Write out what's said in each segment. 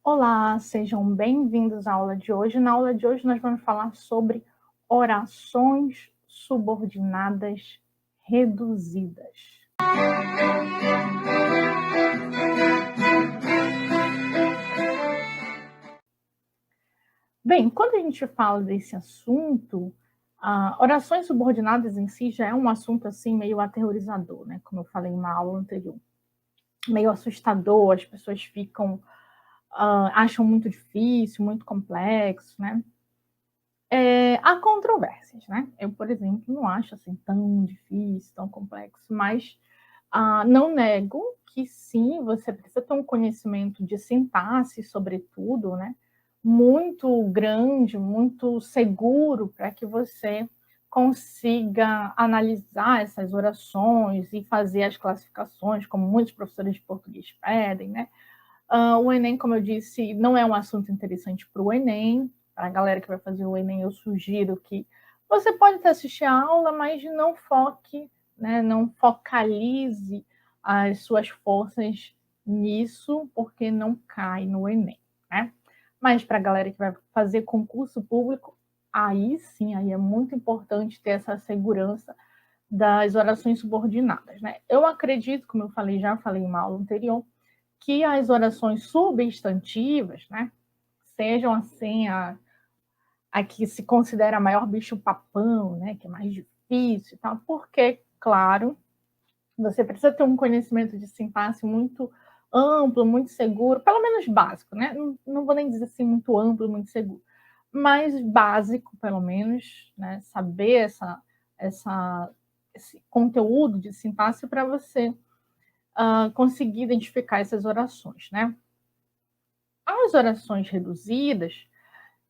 Olá, sejam bem-vindos à aula de hoje. Na aula de hoje nós vamos falar sobre orações subordinadas reduzidas. Bem, quando a gente fala desse assunto, orações subordinadas em si já é um assunto assim meio aterrorizador, né? Como eu falei na aula anterior. Meio assustador, as pessoas acham muito difícil, muito complexo, né? Há controvérsias, né? Eu, por exemplo, não acho assim tão difícil, tão complexo, mas não nego que sim, você precisa ter um conhecimento de sintaxe, sobretudo, né? Muito grande, muito seguro para que você consiga analisar essas orações e fazer as classificações, como muitos professores de português pedem, né? O Enem, como eu disse, não é um assunto interessante para o Enem. Para a galera que vai fazer o Enem, eu sugiro que você pode até assistir a aula, mas não foque, né, não focalize as suas forças nisso, porque não cai no Enem, né? Mas para a galera que vai fazer concurso público, aí sim, aí é muito importante ter essa segurança das orações subordinadas, né? Eu acredito, como eu falei, já falei em uma aula anterior, que as orações substantivas, né, sejam assim a que se considera a maior bicho-papão, né, que é mais difícil e tal, porque, claro, você precisa ter um conhecimento de sintaxe muito amplo, muito seguro, pelo menos básico, né? Não vou nem dizer assim muito amplo, muito seguro, mas básico, pelo menos, né? Saber esse conteúdo de sintaxe para você conseguir identificar essas orações, né? As orações reduzidas,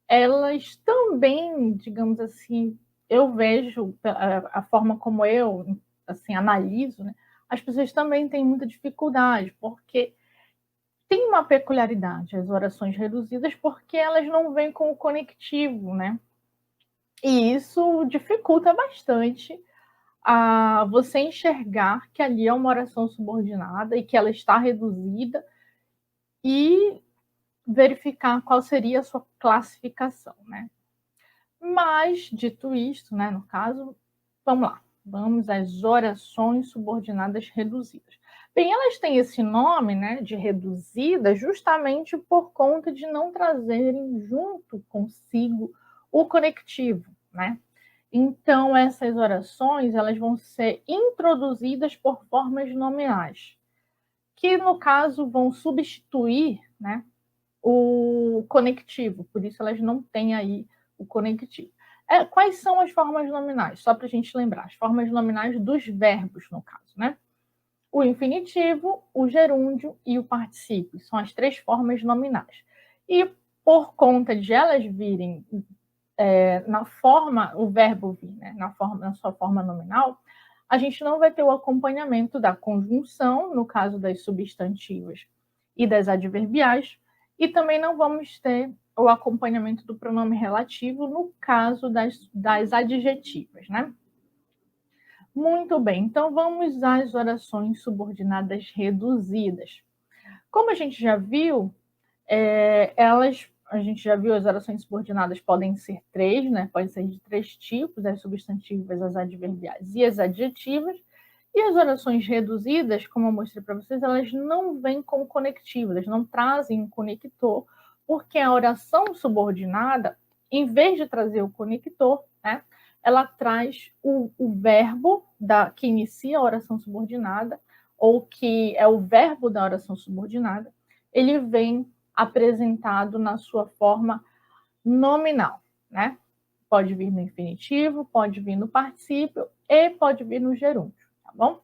elas também, digamos assim, eu vejo a forma como eu assim analiso, né? As pessoas também têm muita dificuldade, porque tem uma peculiaridade as orações reduzidas, porque elas não vêm com o conectivo, né? E isso dificulta bastante a você enxergar que ali é uma oração subordinada e que ela está reduzida e verificar qual seria a sua classificação, né? Mas, dito isto, né, no caso, vamos lá, vamos às orações subordinadas reduzidas. Bem, elas têm esse nome, né, de reduzida, justamente por conta de não trazerem junto consigo o conectivo, né? Então, essas orações, elas vão ser introduzidas por formas nominais, que no caso vão substituir, né, o conectivo, por isso elas não têm aí o conectivo. Quais são as formas nominais? Só para a gente lembrar, as formas nominais dos verbos, no caso, né? O infinitivo, o gerúndio e o particípio. São as três formas nominais. E por conta de elas virem na forma, o verbo vir, né, na sua forma nominal, a gente não vai ter o acompanhamento da conjunção, no caso das substantivas e das adverbiais, e também não vamos ter o acompanhamento do pronome relativo no caso das adjetivas, né? Muito bem, então vamos às orações subordinadas reduzidas. Como a gente já viu, a gente já viu as orações subordinadas podem ser três, né? Podem ser de três tipos: as substantivas, as adverbiais e as adjetivas. E as orações reduzidas, como eu mostrei para vocês, elas não vêm com conectivo, elas não trazem um conector, porque a oração subordinada, em vez de trazer o conector, né, ela traz o verbo que inicia a oração subordinada, ou que é o verbo da oração subordinada, ele vem apresentado na sua forma nominal, né? Pode vir no infinitivo, pode vir no particípio e pode vir no gerúndio, tá bom?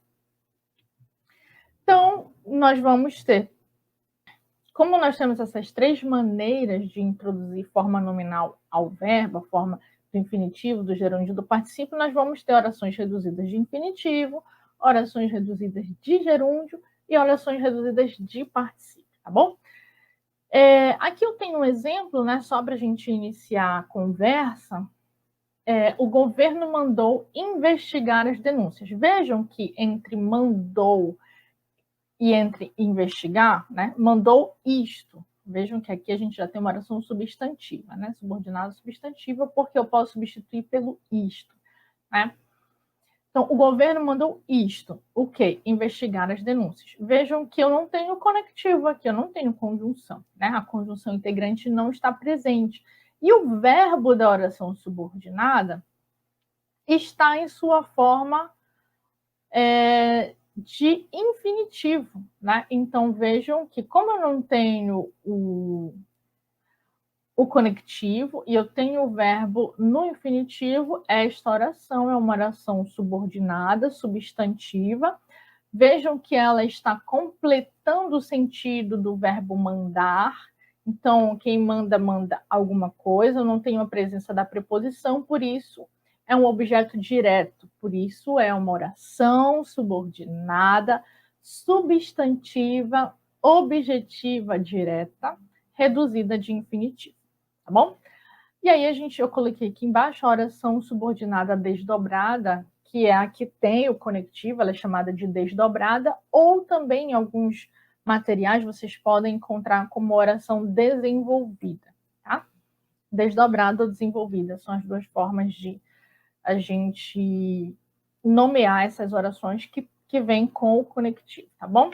Então, nós vamos ter, como nós temos essas três maneiras de introduzir forma nominal ao verbo, a forma do infinitivo, do gerúndio e do particípio, nós vamos ter orações reduzidas de infinitivo, orações reduzidas de gerúndio e orações reduzidas de particípio, tá bom? Aqui eu tenho um exemplo, né, só para a gente iniciar a conversa. O governo mandou investigar as denúncias. Vejam que entre mandou e entre investigar, né, mandou isto. Vejam que aqui a gente já tem uma oração substantiva, né? Subordinada substantiva, porque eu posso substituir pelo isto, né? Então, o governo mandou isto. O quê? Investigar as denúncias. Vejam que eu não tenho conectivo aqui, eu não tenho conjunção, né? A conjunção integrante não está presente. E o verbo da oração subordinada está em sua forma de infinitivo, né? Então, vejam que como eu não tenho o conectivo e eu tenho o verbo no infinitivo, esta oração é uma oração subordinada, substantiva. Vejam que ela está completando o sentido do verbo mandar. Então, quem manda, manda alguma coisa. Eu não tenho a presença da preposição, por isso é um objeto direto. Por isso é uma oração subordinada, substantiva, objetiva direta, reduzida de infinitivo. Tá bom? E aí eu coloquei aqui embaixo a oração subordinada desdobrada, que é a que tem o conectivo, ela é chamada de desdobrada, ou também em alguns materiais vocês podem encontrar como oração desenvolvida, tá? Desdobrada ou desenvolvida são as duas formas de a gente nomear essas orações que vêm com o conectivo, tá bom?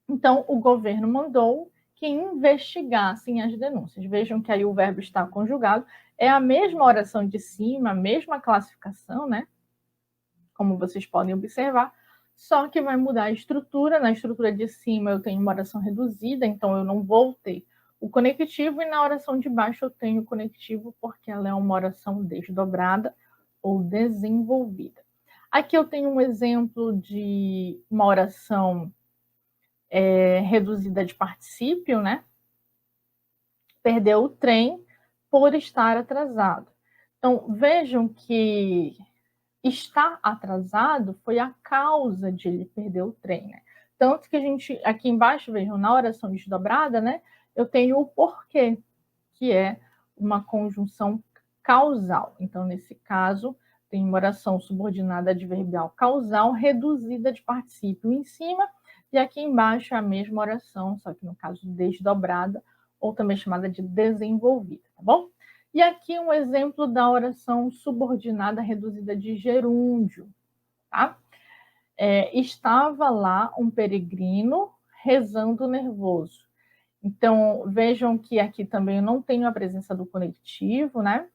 Então, o governo mandou que investigassem as denúncias. Vejam que aí o verbo está conjugado. É a mesma oração de cima, a mesma classificação, né? Como vocês podem observar, só que vai mudar a estrutura. Na estrutura de cima eu tenho uma oração reduzida, então eu não vou ter o conectivo, e na oração de baixo eu tenho o conectivo porque ela é uma oração desdobrada ou desenvolvida. Aqui eu tenho um exemplo de uma oração reduzida de particípio, né? Perdeu o trem por estar atrasado. Então, vejam que estar atrasado foi a causa de ele perder o trem, né? Tanto que a gente, aqui embaixo, vejam, na oração desdobrada, né? Eu tenho o porquê, que é uma conjunção causal. Então, nesse caso, tem uma oração subordinada adverbial causal reduzida de particípio em cima, e aqui embaixo é a mesma oração, só que no caso desdobrada, ou também chamada de desenvolvida, tá bom? E aqui um exemplo da oração subordinada reduzida de gerúndio, tá? Estava lá um peregrino rezando nervoso. Então, vejam que aqui também eu não tenho a presença do conectivo, né?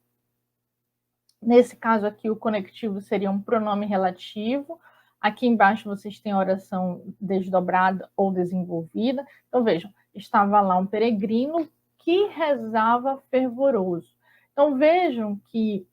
Nesse caso aqui, o conectivo seria um pronome relativo. Aqui embaixo vocês têm a oração desdobrada ou desenvolvida. Então, vejam, estava lá um peregrino que rezava fervoroso. Então, vejam que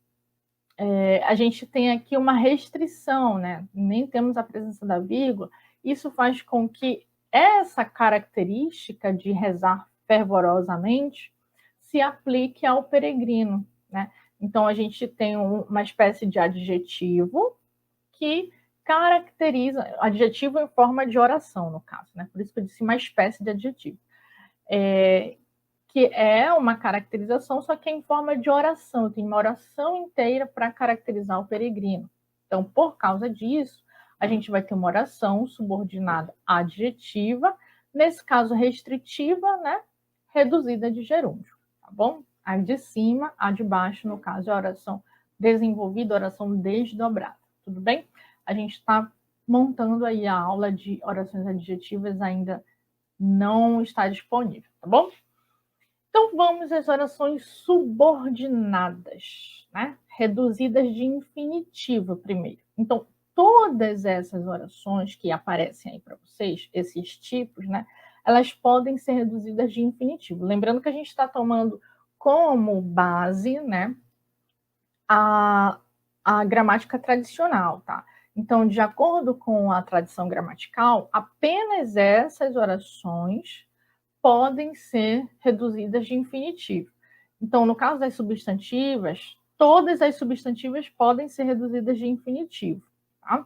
a gente tem aqui uma restrição, né? Nem temos a presença da vírgula. Isso faz com que essa característica de rezar fervorosamente se aplique ao peregrino, né? Então, a gente tem uma espécie de adjetivo que caracteriza, adjetivo em forma de oração, no caso, né? Por isso que eu disse uma espécie de adjetivo. Que é uma caracterização, só que é em forma de oração. Tem uma oração inteira para caracterizar o peregrino. Então, por causa disso, a gente vai ter uma oração subordinada adjetiva, nesse caso restritiva, né? Reduzida de gerúndio, tá bom? A de cima, a de baixo, no caso, é a oração desenvolvida, oração desdobrada, tudo bem? A gente está montando aí a aula de orações adjetivas, ainda não está disponível, tá bom? Então, vamos às orações subordinadas, né? Reduzidas de infinitivo primeiro. Então, todas essas orações que aparecem aí para vocês, esses tipos, né? Elas podem ser reduzidas de infinitivo. Lembrando que a gente está tomando como base, né? A gramática tradicional, tá? Então, de acordo com a tradição gramatical, apenas essas orações podem ser reduzidas de infinitivo. Então, no caso das substantivas, todas as substantivas podem ser reduzidas de infinitivo, tá?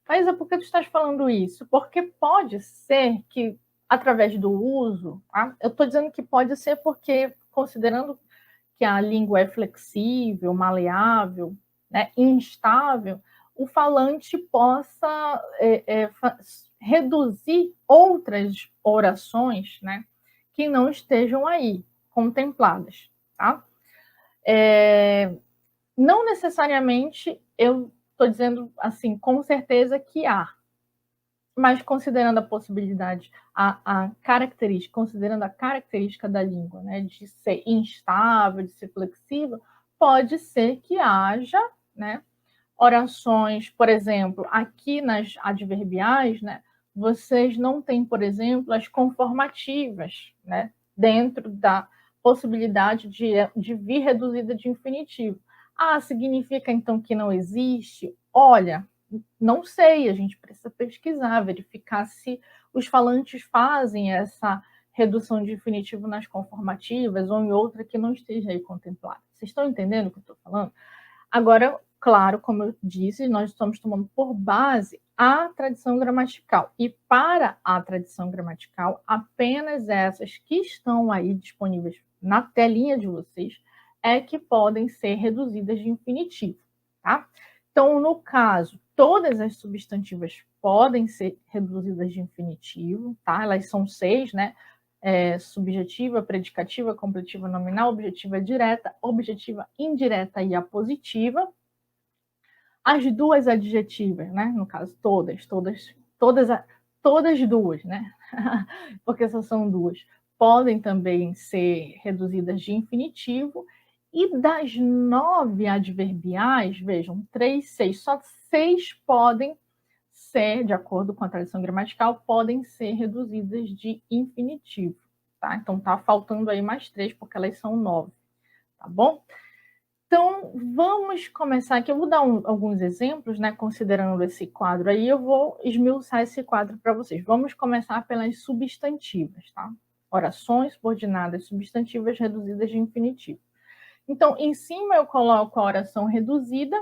Mas por que tu estás falando isso? Porque pode ser que, através do uso, tá? Eu estou dizendo que pode ser porque, considerando que a língua é flexível, maleável, né, instável, o falante possa reduzir outras orações, né, que não estejam aí contempladas, tá? Não necessariamente eu estou dizendo assim, com certeza que há, mas considerando a possibilidade, a característica, considerando a característica da língua, né, de ser instável, de ser flexível, pode ser que haja, né, orações, por exemplo, aqui nas adverbiais, né, vocês não têm, por exemplo, as conformativas, né, dentro da possibilidade de vir reduzida de infinitivo. Ah, significa então que não existe? Olha, não sei, a gente precisa pesquisar, verificar se os falantes fazem essa redução de infinitivo nas conformativas ou em outra que não esteja aí contemplada. Vocês estão entendendo o que eu estou falando? Agora, claro, como eu disse, nós estamos tomando por base a tradição gramatical. E para a tradição gramatical, apenas essas que estão aí disponíveis na telinha de vocês é que podem ser reduzidas de infinitivo, tá? Então, no caso, todas as substantivas podem ser reduzidas de infinitivo, tá? Elas são 6, né? Subjetiva, predicativa, completiva, nominal, objetiva direta, objetiva indireta e apositiva. As duas adjetivas, né? No caso, todas duas, né? Porque só são duas, podem também ser reduzidas de infinitivo. E das 9 adverbiais, vejam, 3, 6, só 6 podem ser, de acordo com a tradição gramatical, podem ser reduzidas de infinitivo, tá? Então tá faltando aí mais 3, porque elas são 9, tá bom? Então, vamos começar aqui. Eu vou dar alguns exemplos, né? Considerando esse quadro aí, eu vou esmiuçar esse quadro para vocês. Vamos começar pelas substantivas, tá? Orações subordinadas substantivas reduzidas de infinitivo. Então, em cima eu coloco a oração reduzida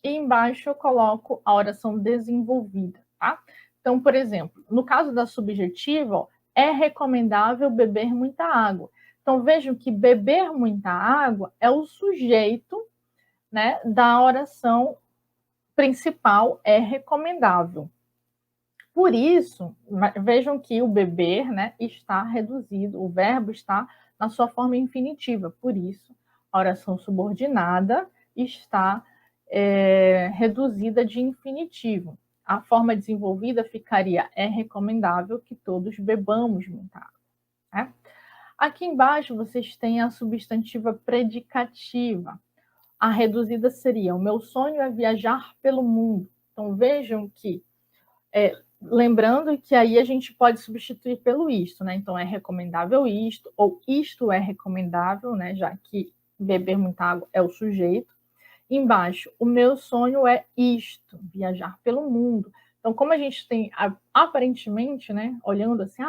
e embaixo eu coloco a oração desenvolvida, tá? Então, por exemplo, no caso da subjetiva, ó, é recomendável beber muita água. Então, vejam que beber muita água é o sujeito, né, da oração principal, é recomendável. Por isso, vejam que o beber, né, está reduzido, o verbo está na sua forma infinitiva. Por isso, a oração subordinada está reduzida de infinitivo. A forma desenvolvida ficaria: é recomendável que todos bebamos muita água. Né? Aqui embaixo vocês têm a substantiva predicativa. A reduzida seria: o meu sonho é viajar pelo mundo. Então vejam que, lembrando que aí a gente pode substituir pelo isto, né? Então é recomendável isto, ou isto é recomendável, né? Já que beber muita água é o sujeito. Embaixo, o meu sonho é isto, viajar pelo mundo. Então, como a gente tem, aparentemente, né, olhando assim,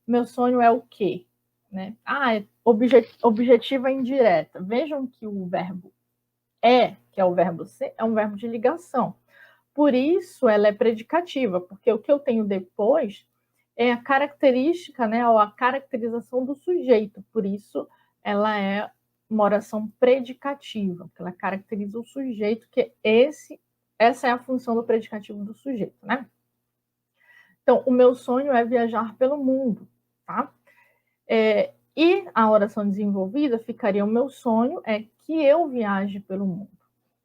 meu sonho é o quê? Né? É objetiva indireta. Vejam que o verbo que é o verbo ser, é um verbo de ligação. Por isso, ela é predicativa, porque o que eu tenho depois é a característica, né, ou a caracterização do sujeito. Por isso, ela é uma oração predicativa, porque ela caracteriza o sujeito, que essa é a função do predicativo do sujeito, né? Então, o meu sonho é viajar pelo mundo, tá? E a oração desenvolvida ficaria: o meu sonho é que eu viaje pelo mundo,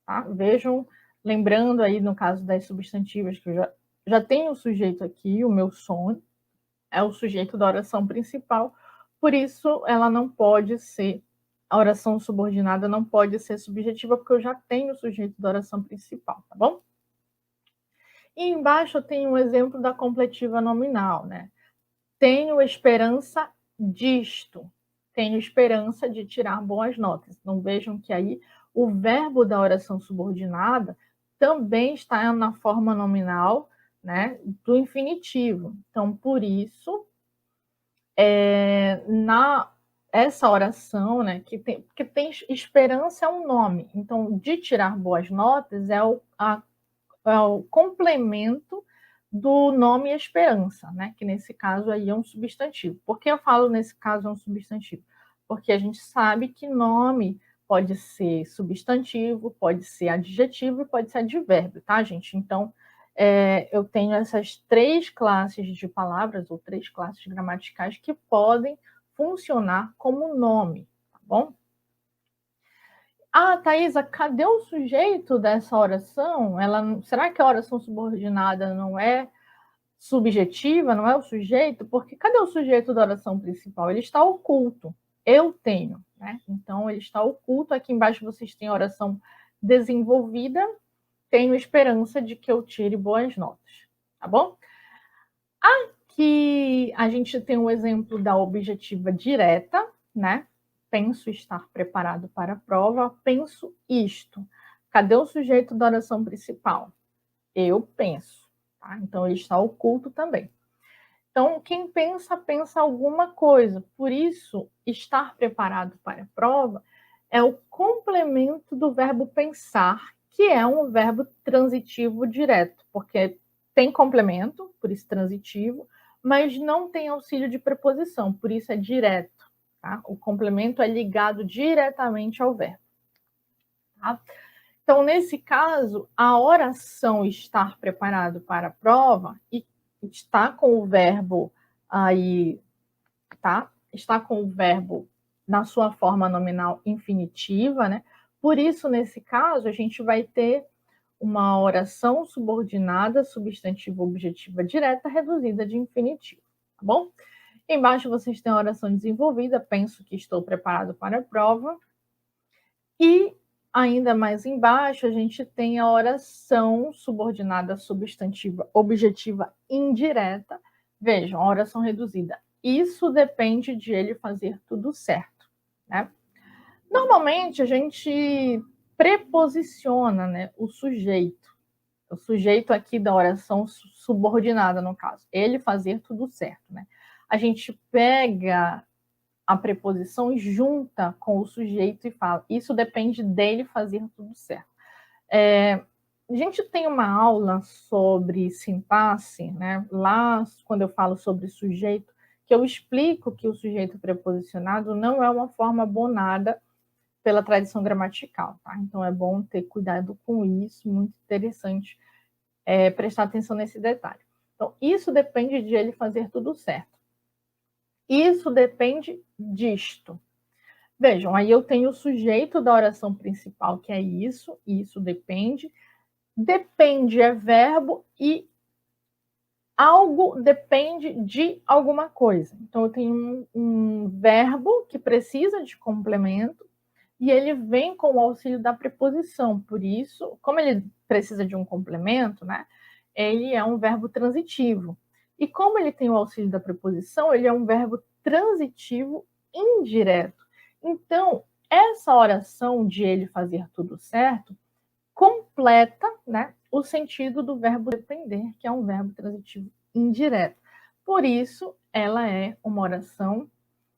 tá? Vejam, lembrando aí no caso das substantivas, que eu já tenho o sujeito aqui, o meu sonho, é o sujeito da oração principal, por isso ela não pode ser, a oração subordinada não pode ser subjetiva, porque eu já tenho o sujeito da oração principal, tá bom? E embaixo eu tenho um exemplo da completiva nominal, né? Tenho esperança disto, tenho esperança de tirar boas notas. Então vejam que aí o verbo da oração subordinada também está na forma nominal, né, do infinitivo. Então, por isso, essa oração, né, que tem esperança é um nome. Então, de tirar boas notas é o complemento do nome esperança, né? Que nesse caso aí é um substantivo. Por que eu falo nesse caso é um substantivo? Porque a gente sabe que nome pode ser substantivo, pode ser adjetivo e pode ser advérbio, tá, gente? Então, eu tenho essas 3 classes de palavras ou 3 classes gramaticais que podem funcionar como nome, tá bom? Ah, Thaisa, cadê o sujeito dessa oração? Será que a oração subordinada não é subjetiva, não é o sujeito? Porque cadê o sujeito da oração principal? Ele está oculto. Eu tenho, né? Então, ele está oculto. Aqui embaixo vocês têm a oração desenvolvida. Tenho esperança de que eu tire boas notas, tá bom? Aqui a gente tem um exemplo da objetiva direta, né? Penso estar preparado para a prova, penso isto. Cadê o sujeito da oração principal? Eu penso, tá? Então ele está oculto também. Então, quem pensa, pensa alguma coisa. Por isso, estar preparado para a prova é o complemento do verbo pensar, que é um verbo transitivo direto, porque tem complemento, por isso transitivo, mas não tem auxílio de preposição, por isso é direto. Tá? O complemento é ligado diretamente ao verbo. Tá? Então, nesse caso, a oração estar preparado para a prova e está com o verbo aí, tá? Está com o verbo na sua forma nominal infinitiva, né? Por isso, nesse caso, a gente vai ter uma oração subordinada, substantiva objetiva direta, reduzida de infinitivo, tá bom? Embaixo vocês têm a oração desenvolvida, penso que estou preparado para a prova. E ainda mais embaixo, a gente tem a oração subordinada substantiva objetiva indireta. Vejam, a oração reduzida. Isso depende de ele fazer tudo certo, né? Normalmente, a gente preposiciona, né, o sujeito aqui da oração subordinada, no caso, ele fazer tudo certo, né? A gente pega a preposição e junta com o sujeito e fala, isso depende dele fazer tudo certo. A gente tem uma aula sobre sintaxe, né? Lá, quando eu falo sobre sujeito, que eu explico que o sujeito preposicionado não é uma forma abonada pela tradição gramatical, tá? Então é bom ter cuidado com isso, muito interessante prestar atenção nesse detalhe. Então, isso depende de ele fazer tudo certo. Isso depende disto. Vejam, aí eu tenho o sujeito da oração principal, que é isso depende. Depende é verbo e algo depende de alguma coisa. Então, eu tenho um verbo que precisa de complemento e ele vem com o auxílio da preposição. Por isso, como ele precisa de um complemento, né, ele é um verbo transitivo. E como ele tem o auxílio da preposição, ele é um verbo transitivo indireto. Então, essa oração de ele fazer tudo certo completa, né, o sentido do verbo depender, que é um verbo transitivo indireto. Por isso, ela é uma oração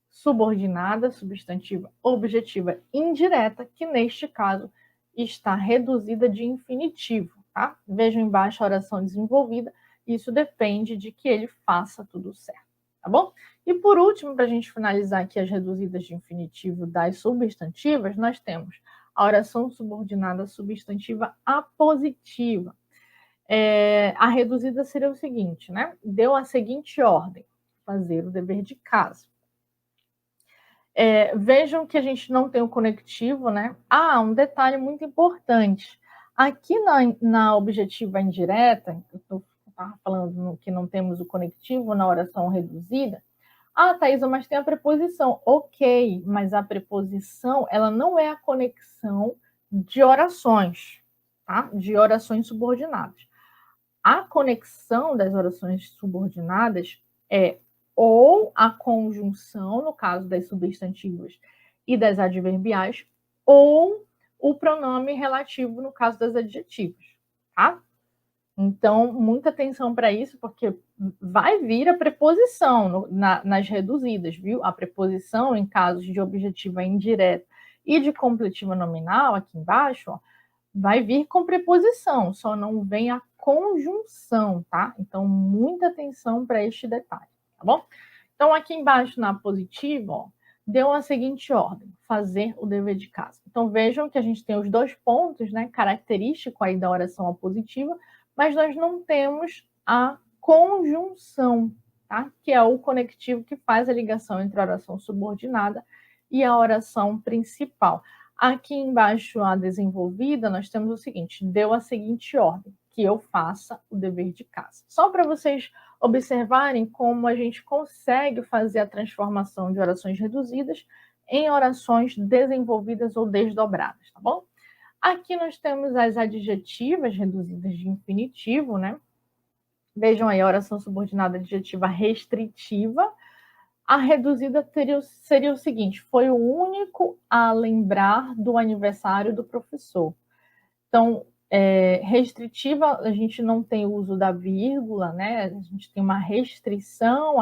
subordinada, substantiva, objetiva, indireta, que neste caso está reduzida de infinitivo, tá? Vejam embaixo a oração desenvolvida, isso depende de que ele faça tudo certo, tá bom? E por último, para a gente finalizar aqui as reduzidas de infinitivo das substantivas, nós temos a oração subordinada substantiva apositiva. A reduzida seria o seguinte, né? Deu a seguinte ordem: fazer o dever de casa. Vejam que a gente não tem o conectivo, né? Um detalhe muito importante. Aqui na objetiva indireta, eu estava falando que não temos o conectivo na oração reduzida. Thaisa, mas tem a preposição. Ok, mas a preposição, ela não é a conexão de orações, tá? De orações subordinadas. A conexão das orações subordinadas é ou a conjunção, no caso das substantivas e das adverbiais, ou o pronome relativo, no caso das adjetivas, tá? Então, muita atenção para isso, porque vai vir a preposição nas reduzidas, viu? A preposição, em casos de objetiva indireta e de completiva nominal, aqui embaixo, ó, vai vir com preposição, só não vem a conjunção, tá? Então, muita atenção para este detalhe, tá bom? Então, aqui embaixo na positiva, ó, deu a seguinte ordem: fazer o dever de casa. Então, vejam que a gente tem os dois pontos, né, característico aí da oração apositiva, mas nós não temos a conjunção, tá? Que é o conectivo que faz a ligação entre a oração subordinada e a oração principal. Aqui embaixo, a desenvolvida, nós temos o seguinte: deu a seguinte ordem, que eu faça o dever de casa. Só para vocês observarem como a gente consegue fazer a transformação de orações reduzidas em orações desenvolvidas ou desdobradas, tá bom? Aqui nós temos as adjetivas reduzidas de infinitivo, né? Vejam aí, a oração subordinada adjetiva restritiva. A reduzida seria o seguinte: foi o único a lembrar do aniversário do professor. Então, restritiva, a gente não tem o uso da vírgula, né? A gente tem uma restrição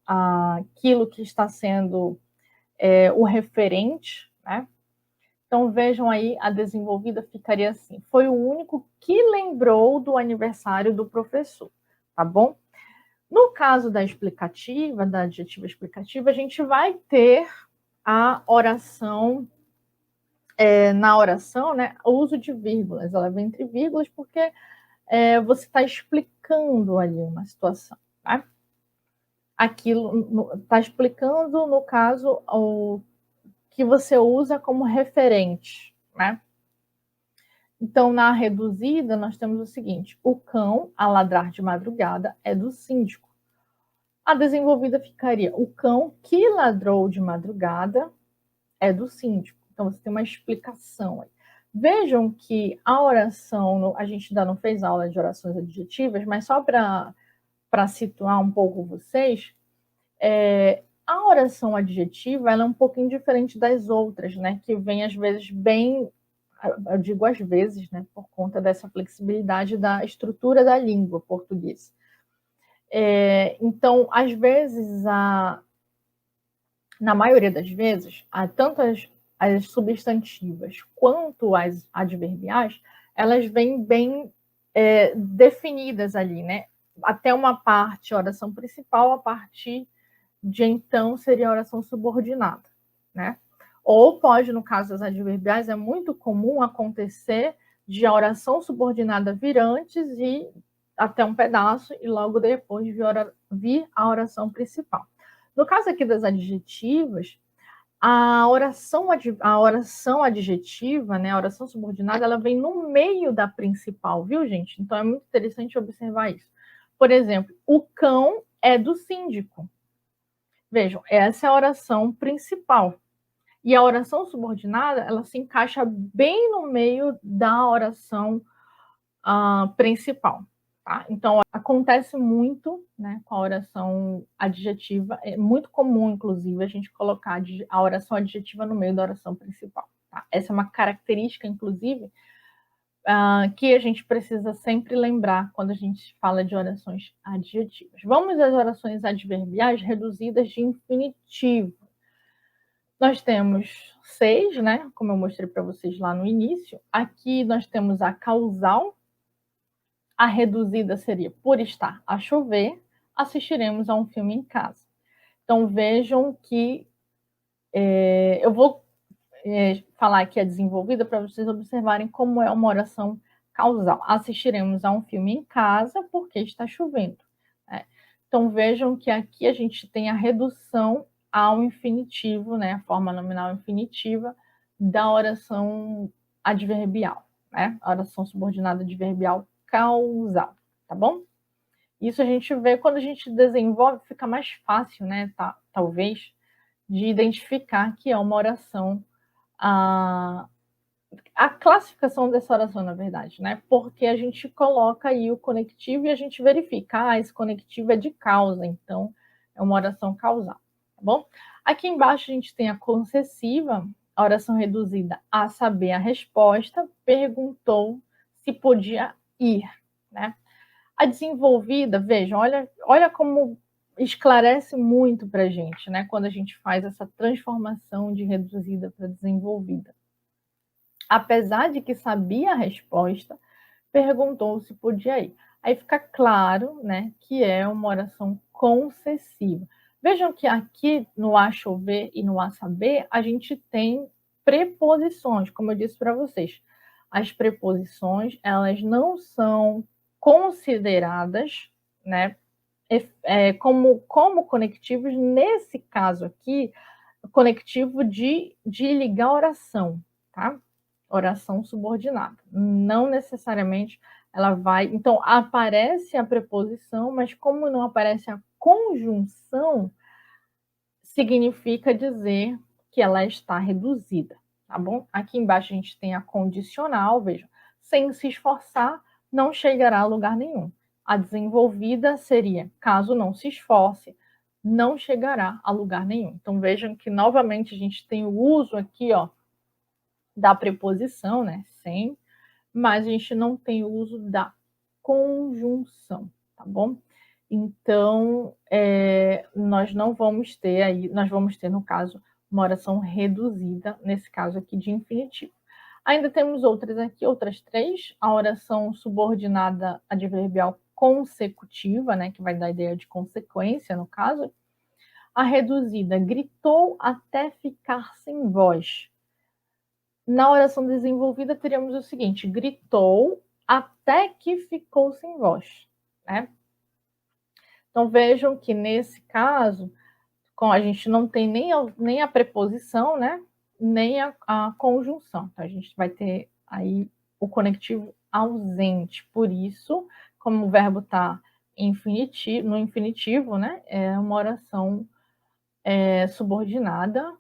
àquilo que está sendo o referente, né? Então, vejam aí, a desenvolvida ficaria assim: foi o único que lembrou do aniversário do professor, tá bom? No caso da explicativa, da adjetiva explicativa, a gente vai ter a oração, na oração, né, o uso de vírgulas. Ela vem entre vírgulas porque você está explicando ali uma situação, tá? Aquilo está explicando, no caso, o que você usa como referente, né? Então, na reduzida, nós temos o seguinte: o cão a ladrar de madrugada é do síndico. A desenvolvida ficaria: o cão que ladrou de madrugada é do síndico. Então, você tem uma explicação aí. Vejam que a oração, a gente ainda não fez aula de orações adjetivas, mas só para situar um pouco vocês, a oração adjetiva ela é um pouquinho diferente das outras, né? Que vem às vezes bem, eu digo às vezes, né? Por conta dessa flexibilidade da estrutura da língua portuguesa. Então, às vezes, na maioria das vezes, tanto as substantivas quanto as adverbiais, elas vêm bem definidas ali, né? Até uma parte, a oração principal, a partir de então seria a oração subordinada, né? Ou pode, no caso das adverbiais, é muito comum acontecer de a oração subordinada vir antes e até um pedaço e logo depois vir a oração principal. No caso aqui das adjetivas, a oração adjetiva, né, a oração subordinada, ela vem no meio da principal, viu, gente? Então é muito interessante observar isso. Por exemplo, o cão é do síndico. Vejam, essa é a oração principal. E a oração subordinada, ela se encaixa bem no meio da oração principal. Tá? Então, acontece muito, né, com a oração adjetiva. É muito comum, inclusive, a gente colocar a oração adjetiva no meio da oração principal. Tá? Essa é uma característica, inclusive, que a gente precisa sempre lembrar quando a gente fala de orações adjetivas. Vamos às orações adverbiais reduzidas de infinitivo. Nós temos 6, né? Como eu mostrei para vocês lá no início. Aqui nós temos a causal. A reduzida seria: por estar a chover, assistiremos a um filme em casa. Então vejam que eu vou falar aqui a desenvolvida para vocês observarem como é uma oração causal. Assistiremos a um filme em casa porque está chovendo, né? Então vejam que aqui a gente tem a redução ao infinitivo, né? A forma nominal infinitiva da oração adverbial, né? A oração subordinada adverbial causal, tá bom? Isso a gente vê quando a gente desenvolve, fica mais fácil, né? Talvez, de identificar que é uma oração, a classificação dessa oração, na verdade, né? Porque a gente coloca aí o conectivo e a gente verifica, esse conectivo é de causa, então é uma oração causal, tá bom? Aqui embaixo a gente tem a concessiva, a oração reduzida a saber a resposta, perguntou se podia ir, né? A desenvolvida, vejam, olha como esclarece muito para a gente, né? Quando a gente faz essa transformação de reduzida para desenvolvida. Apesar de que sabia a resposta, perguntou se podia ir. Aí fica claro, né, que é uma oração concessiva. Vejam que aqui no a chover e no a saber, a gente tem preposições, como eu disse para vocês. As preposições, elas não são consideradas, né, como conectivos, nesse caso aqui, conectivo de ligar oração, tá? Oração subordinada. Não necessariamente ela vai. Então, aparece a preposição, mas como não aparece a conjunção, significa dizer que ela está reduzida, tá bom? Aqui embaixo a gente tem a condicional, vejam, sem se esforçar, não chegará a lugar nenhum. A desenvolvida seria, caso não se esforce, não chegará a lugar nenhum. Então vejam que novamente a gente tem o uso aqui, ó, da preposição, né, sem, mas a gente não tem o uso da conjunção, tá bom? Então, nós não vamos ter aí, nós vamos ter, no caso, uma oração reduzida, nesse caso aqui de infinitivo. Ainda temos outras aqui, outras três. A oração subordinada adverbial consecutiva, né, que vai dar a ideia de consequência, no caso. A reduzida, gritou até ficar sem voz. Na oração desenvolvida, teríamos o seguinte: gritou até que ficou sem voz, né? Então, vejam que nesse caso, a gente não tem nem a preposição, né? Nem a conjunção. Então, a gente vai ter aí o conectivo ausente. Por isso, como o verbo está no infinitivo, né? É uma oração subordinada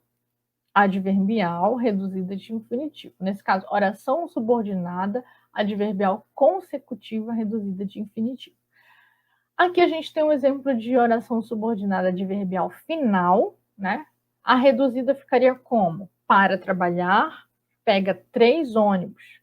adverbial reduzida de infinitivo. Nesse caso, oração subordinada adverbial consecutiva reduzida de infinitivo. Aqui a gente tem um exemplo de oração subordinada adverbial final, né? A reduzida ficaria como? Para trabalhar, pega 3 ônibus.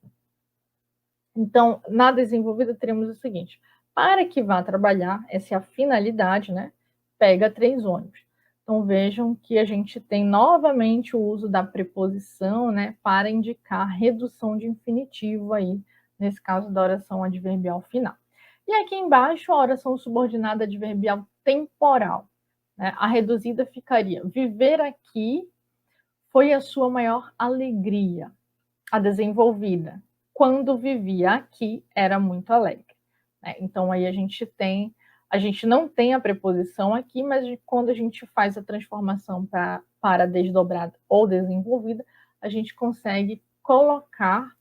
Então, na desenvolvida, teremos o seguinte: para que vá trabalhar, essa é a finalidade, né? Pega 3 ônibus. Então, vejam que a gente tem novamente o uso da preposição, né, para indicar redução de infinitivo aí, nesse caso da oração adverbial final. E aqui embaixo, a oração subordinada adverbial temporal, né? A reduzida ficaria: viver aqui foi a sua maior alegria. A desenvolvida: quando vivia aqui era muito alegre. Então aí a gente não tem a preposição aqui, mas quando a gente faz a transformação para desdobrada ou desenvolvida, a gente consegue colocar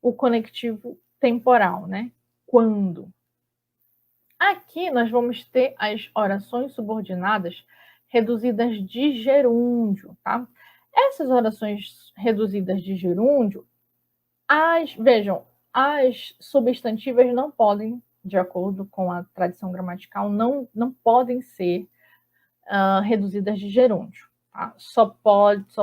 o conectivo temporal, né? Quando. Aqui nós vamos ter as orações subordinadas reduzidas de gerúndio, tá? Essas orações reduzidas de gerúndio, vejam, as substantivas não podem, de acordo com a tradição gramatical, não podem ser reduzidas de gerúndio. Tá? Só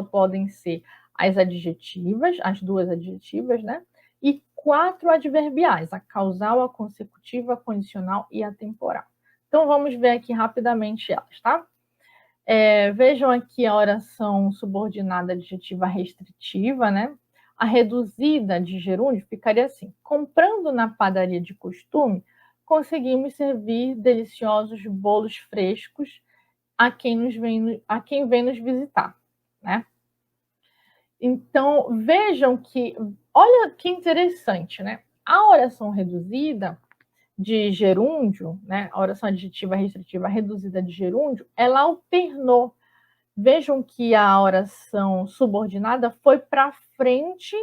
podem ser as adjetivas, as 2 adjetivas, né? E 4 adverbiais, a causal, a consecutiva, a condicional e a temporal. Então, vamos ver aqui rapidamente elas, tá? Vejam aqui a oração subordinada adjetiva restritiva, né? A reduzida de gerúndio ficaria assim: comprando na padaria de costume, conseguimos servir deliciosos bolos frescos a quem vem nos visitar, né? Então, vejam que, olha que interessante, né? A oração reduzida de gerúndio, né? A oração adjetiva restritiva reduzida de gerúndio, ela alternou. Vejam que a oração subordinada foi para frente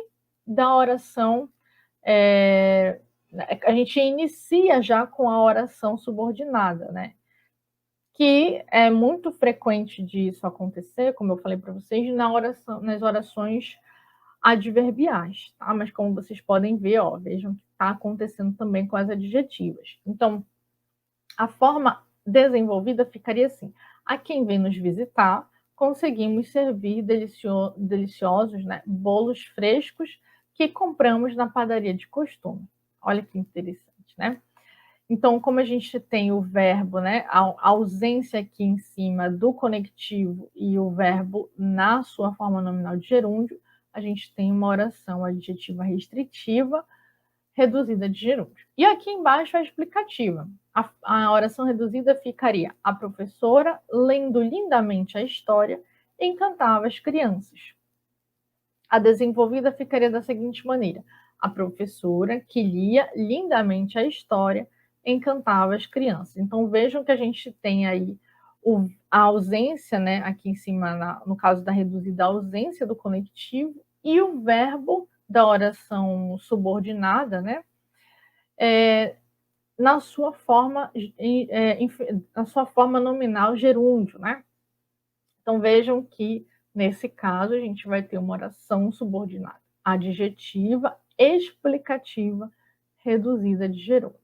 da oração. A gente inicia já com a oração subordinada, né? Que é muito frequente disso acontecer, como eu falei para vocês, nas orações adverbiais, tá? Mas como vocês podem ver, ó, vejam que está acontecendo também com as adjetivas. Então, a forma desenvolvida ficaria assim: a quem vem nos visitar, conseguimos servir deliciosos, né, bolos frescos que compramos na padaria de costume. Olha que interessante, né? Então, como a gente tem o verbo, né, a ausência aqui em cima do conectivo e o verbo na sua forma nominal de gerúndio, a gente tem uma oração adjetiva restritiva reduzida de gerúndio. E aqui embaixo a explicativa. A oração reduzida ficaria: a professora, lendo lindamente a história, encantava as crianças. A desenvolvida ficaria da seguinte maneira: a professora, que lia lindamente a história, encantava as crianças. Então, vejam que a gente tem aí a ausência, né, aqui em cima, no caso da reduzida, a ausência do conectivo e o verbo da oração subordinada, né, na sua forma, na sua forma nominal gerúndio, né? Então, vejam que, nesse caso, a gente vai ter uma oração subordinada adjetiva, explicativa, reduzida de gerúndio.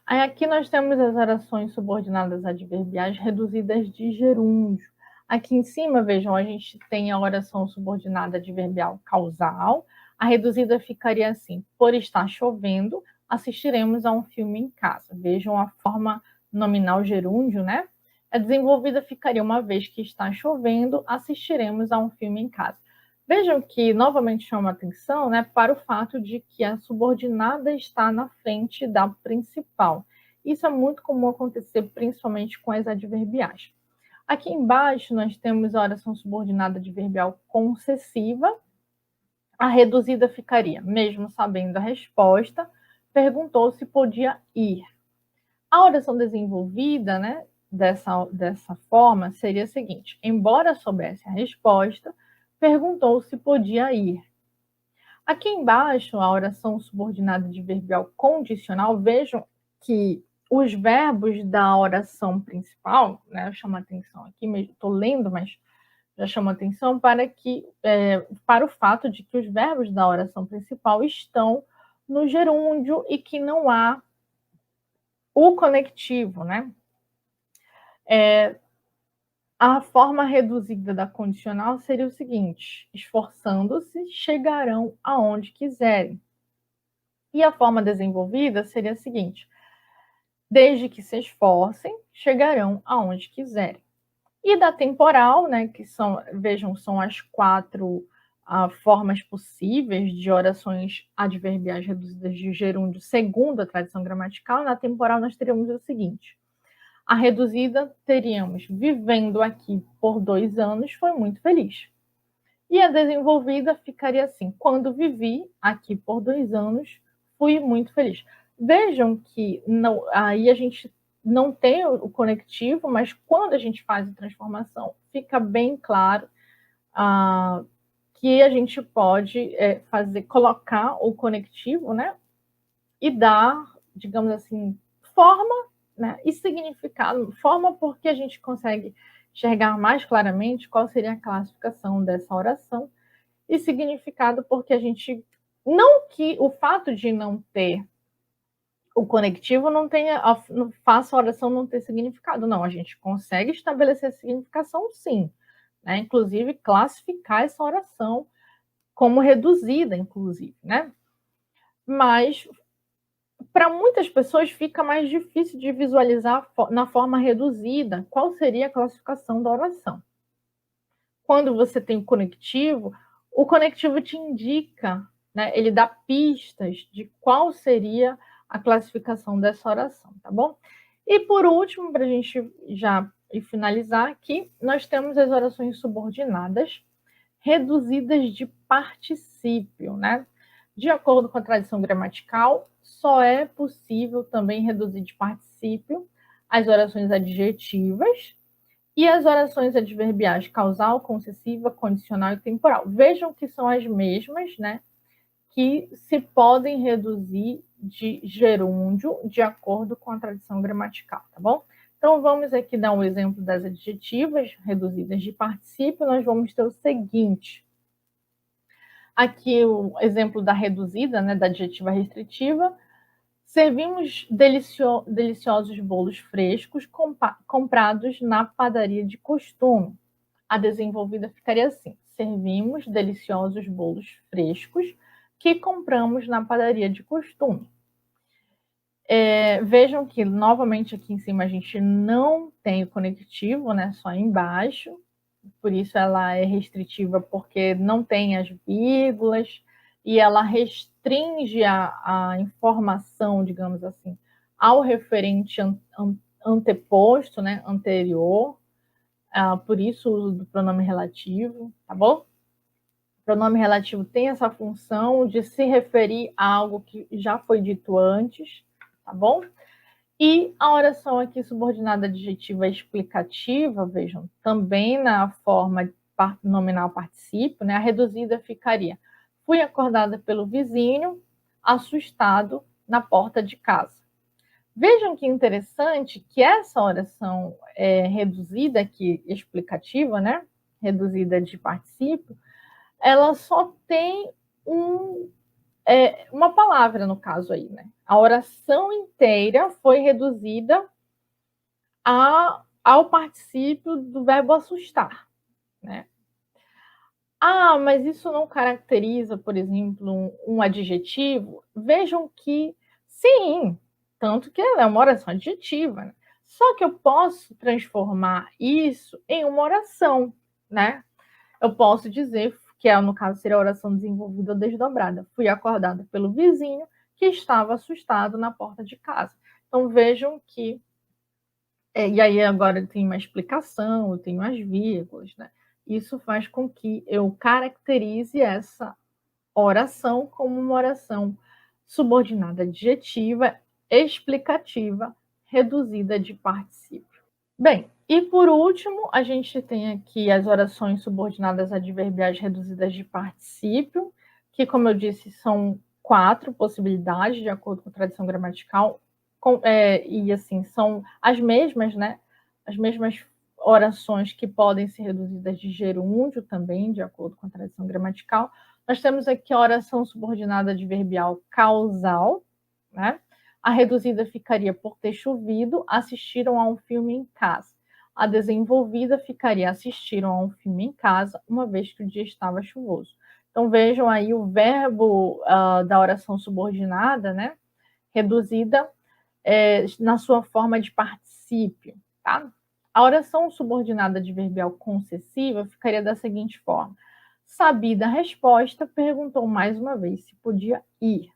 Aí aqui nós temos as orações subordinadas adverbiais reduzidas de gerúndio. Aqui em cima, vejam, a gente tem a oração subordinada adverbial causal. A reduzida ficaria assim: por estar chovendo, assistiremos a um filme em casa. Vejam a forma nominal gerúndio, né? A desenvolvida ficaria: uma vez que está chovendo, assistiremos a um filme em casa. Vejam que novamente chama atenção, né, para o fato de que a subordinada está na frente da principal. Isso é muito comum acontecer, principalmente com as adverbiais. Aqui embaixo nós temos a oração subordinada adverbial concessiva. A reduzida ficaria: mesmo sabendo a resposta, perguntou se podia ir. A oração desenvolvida, né, dessa forma seria a seguinte: embora soubesse a resposta, perguntou se podia ir. Aqui embaixo, a oração subordinada adverbial condicional, vejam que os verbos da oração principal, né, eu chamo a atenção aqui, estou lendo, mas já chamo a atenção para o fato de que os verbos da oração principal estão no gerúndio e que não há o conectivo, né? A forma reduzida da condicional seria o seguinte: esforçando-se, chegarão aonde quiserem. E a forma desenvolvida seria a seguinte: desde que se esforcem, chegarão aonde quiserem. E da temporal, né, que são, vejam, são as 4 formas possíveis de orações adverbiais reduzidas de gerúndio segundo a tradição gramatical. Na temporal nós teríamos o seguinte: a reduzida teríamos: vivendo aqui por 2 anos, foi muito feliz. E a desenvolvida ficaria assim: quando vivi aqui por 2 anos, fui muito feliz. Vejam que não, aí a gente não tem o conectivo, mas quando a gente faz a transformação, fica bem claro que a gente pode colocar o conectivo, né, e dar, digamos assim, forma, né, e significado. Forma porque a gente consegue enxergar mais claramente qual seria a classificação dessa oração, e significado porque a gente, não que o fato de não ter o conectivo não faça a oração não ter significado, não, a gente consegue estabelecer significação sim, né? Inclusive classificar essa oração como reduzida, inclusive, né? Mas para muitas pessoas fica mais difícil de visualizar na forma reduzida qual seria a classificação da oração. Quando você tem o conectivo te indica, né? Ele dá pistas de qual seria a classificação dessa oração, tá bom? E por último, para a gente já finalizar aqui, nós temos as orações subordinadas reduzidas de particípio, né? De acordo com a tradição gramatical, só é possível também reduzir de particípio as orações adjetivas e as orações adverbiais causal, concessiva, condicional e temporal. Vejam que são as mesmas, né? Que se podem reduzir de gerúndio de acordo com a tradição gramatical, tá bom? Então, vamos aqui dar um exemplo das adjetivas reduzidas de particípio. Nós vamos ter o seguinte. Aqui o exemplo da reduzida, né, da adjetiva restritiva. Servimos deliciosos bolos frescos comprados na padaria de costume. A desenvolvida ficaria assim: servimos deliciosos bolos frescos que compramos na padaria de costume. Vejam que, novamente, aqui em cima a gente não tem o conectivo, né? Só embaixo. Por isso ela é restritiva, porque não tem as vírgulas e ela restringe a informação, digamos assim, ao referente anteposto, né? Anterior. Por isso o uso do pronome relativo, tá bom? O pronome relativo tem essa função de se referir a algo que já foi dito antes, tá bom? E a oração aqui subordinada adjetiva explicativa, vejam, também na forma nominal particípio, né? A reduzida ficaria: fui acordada pelo vizinho, assustado, na porta de casa. Vejam que interessante que essa oração reduzida aqui, explicativa, né? Reduzida de particípio, ela só tem uma palavra no caso aí, né? A oração inteira foi reduzida ao particípio do verbo assustar, né? Ah, mas isso não caracteriza, por exemplo, um adjetivo? Vejam que sim, tanto que ela é uma oração adjetiva, né? Só que eu posso transformar isso em uma oração, né? Eu posso dizer que, no caso, seria a oração desenvolvida ou desdobrada. Fui acordada pelo vizinho que estava assustado na porta de casa. Então, vejam que... e aí agora tem uma explicação, eu tenho as vírgulas, né? Isso faz com que eu caracterize essa oração como uma oração subordinada adjetiva, explicativa, reduzida de particípio. Bem, e por último, a gente tem aqui as orações subordinadas adverbiais reduzidas de particípio, que, como eu disse, são 4 possibilidades, de acordo com a tradição gramatical, e assim, são as mesmas, né? As mesmas orações que podem ser reduzidas de gerúndio também, de acordo com a tradição gramatical. Nós temos aqui a oração subordinada adverbial causal, né? A reduzida ficaria: por ter chovido, assistiram a um filme em casa. A desenvolvida ficaria: assistiram a um filme em casa, uma vez que o dia estava chuvoso. Então, vejam aí o verbo da oração subordinada, né? Reduzida na sua forma de particípio, tá? A oração subordinada adverbial concessiva ficaria da seguinte forma: sabida a resposta, perguntou mais uma vez se podia ir.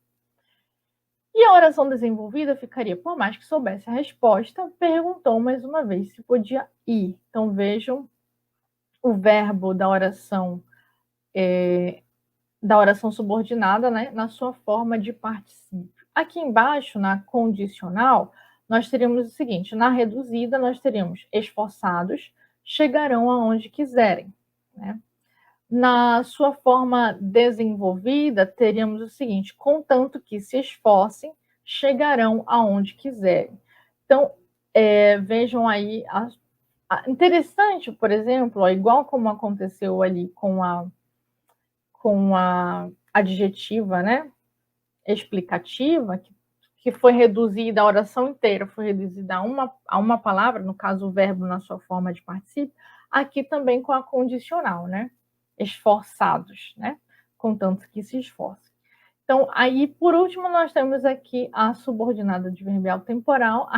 E a oração desenvolvida ficaria: por mais que soubesse a resposta, perguntou mais uma vez se podia ir. Então, vejam o verbo da oração subordinada, né, na sua forma de particípio. Aqui embaixo, na condicional, nós teríamos o seguinte: na reduzida, nós teríamos esforçados, chegarão aonde quiserem, né? Na sua forma desenvolvida, teríamos o seguinte: contanto que se esforcem, chegarão aonde quiserem. Então, vejam aí, interessante, por exemplo, igual como aconteceu ali com a adjetiva, né, explicativa, que foi reduzida, a oração inteira foi reduzida a uma palavra, no caso o verbo na sua forma de particípio, aqui também com a condicional, né? Esforçados, né? Contanto que se esforcem. Então, aí, por último, nós temos aqui a subordinada adverbial temporal.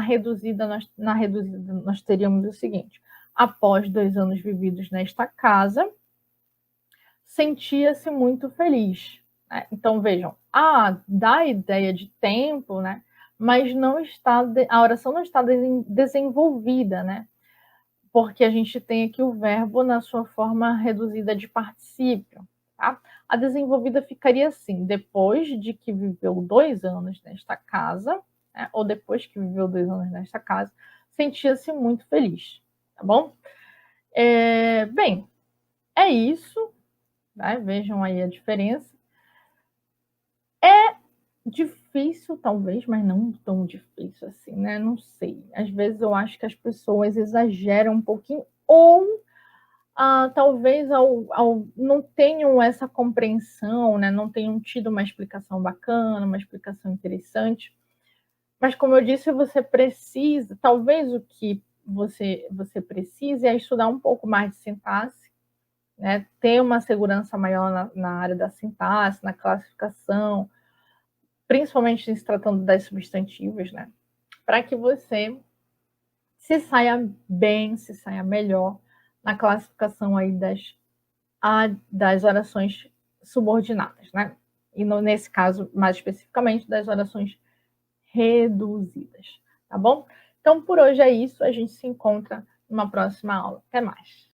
Na reduzida, nós teríamos o seguinte: após 2 anos vividos nesta casa, sentia-se muito feliz. Né? Então, vejam, dá a ideia de tempo, né? Mas não está, a oração não está desenvolvida, né? Porque a gente tem aqui o verbo na sua forma reduzida de particípio. Tá? A desenvolvida ficaria assim: depois de que viveu 2 anos nesta casa, né? Ou depois que viveu 2 anos nesta casa, sentia-se muito feliz. Tá bom? Bem, é isso. Né? Vejam aí a diferença. É difícil, talvez, mas não tão difícil assim, né? Não sei. Às vezes eu acho que as pessoas exageram um pouquinho, ou talvez não tenham essa compreensão, né? Não tenham tido uma explicação bacana, uma explicação interessante. Mas, como eu disse, você precisa, talvez o que você precise é estudar um pouco mais de sintaxe, né? Ter uma segurança maior na área da sintaxe, na classificação, principalmente se tratando das substantivas, né? Para que você se saia bem, se saia melhor na classificação aí das orações subordinadas, né? E nesse caso, mais especificamente, das orações reduzidas, tá bom? Então, por hoje é isso. A gente se encontra numa próxima aula. Até mais.